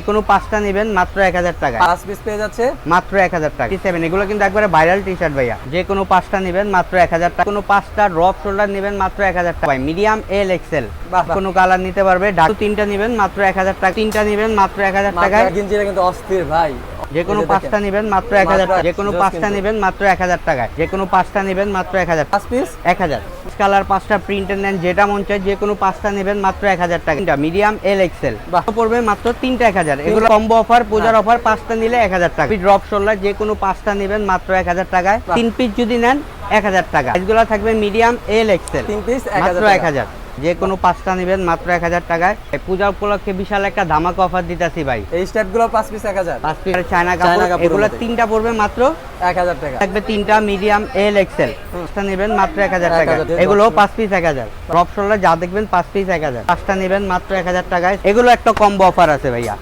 কোনো 5টা নেবেন মাত্র 1000 টাকা। 5 পিস পেয়ে যাচ্ছে মাত্র 1000 টাকা। T7 এগুলো কিন্তু একবারে ভাইরাল টি-শার্ট ভাইয়া। যে কোনো 5টা নেবেন মাত্র 1000 টাকা। কোনো 5টা ড্রপ শোল্ডার নেবেন মাত্র 1000 টাকা। মিডিয়াম এল এক্সেল কোনো কালার নিতে পারবে। ডাকু 3টা নেবেন মাত্র 1000 টাকা। 3টা নেবেন মাত্র 1000 টাকায়। গেঞ্জিটা কিন্তু অস্থির ভাই। যে কোনো 5টা নেবেন মাত্র 1000 টাকা। যে কোনো 5টা নেবেন মাত্র 1000 টাকায়। যে কোনো 5টা নেবেন মাত্র 1000। 5 পিস 1000 কালার 5টা প্রিন্টের নেন যেটা মন চায়। যে কোনো 5টা নেবেন মাত্র 1000 টাকা। মিডিয়াম এল এক্সেল পড়বে মাত্র 3টা 1000। এগুলো কম্বো অফার, পূজার অফার। 5টা নিলে 1000 টাকা। ড্রপ শোল্ডার যে কোনো 5টা নেবেন মাত্র 1000 টাকায়। 3 পিস যদি নেন 1000 টাকা। এগুলো থাকবে মিডিয়াম এল এক্সেল 3 পিস মাত্র 1000। যে কোনো 5টা নেবেন মাত্র 1000 টাকায়। পূজা উপলক্ষে বিশাল একটা ধামাকা অফার দিতেছি ভাই। এই স্টেপগুলো 5 পিস 1000। 5 পিস চায়না কাপড়। এগুলো 3টা পড়বে মাত্র 1000 টাকা। থাকবে 3টা মিডিয়াম এল এক্সেল। 5টা নেবেন মাত্র 1000 টাকা। এগুলো 5 পিস 1000। ড্রপ শোল্ডার যা দেখবেন 5 পিস 1000। 5টা নেবেন মাত্র 1000 টাকায়। এগুলো একটা কম্বো অফার আছে ভাইয়া।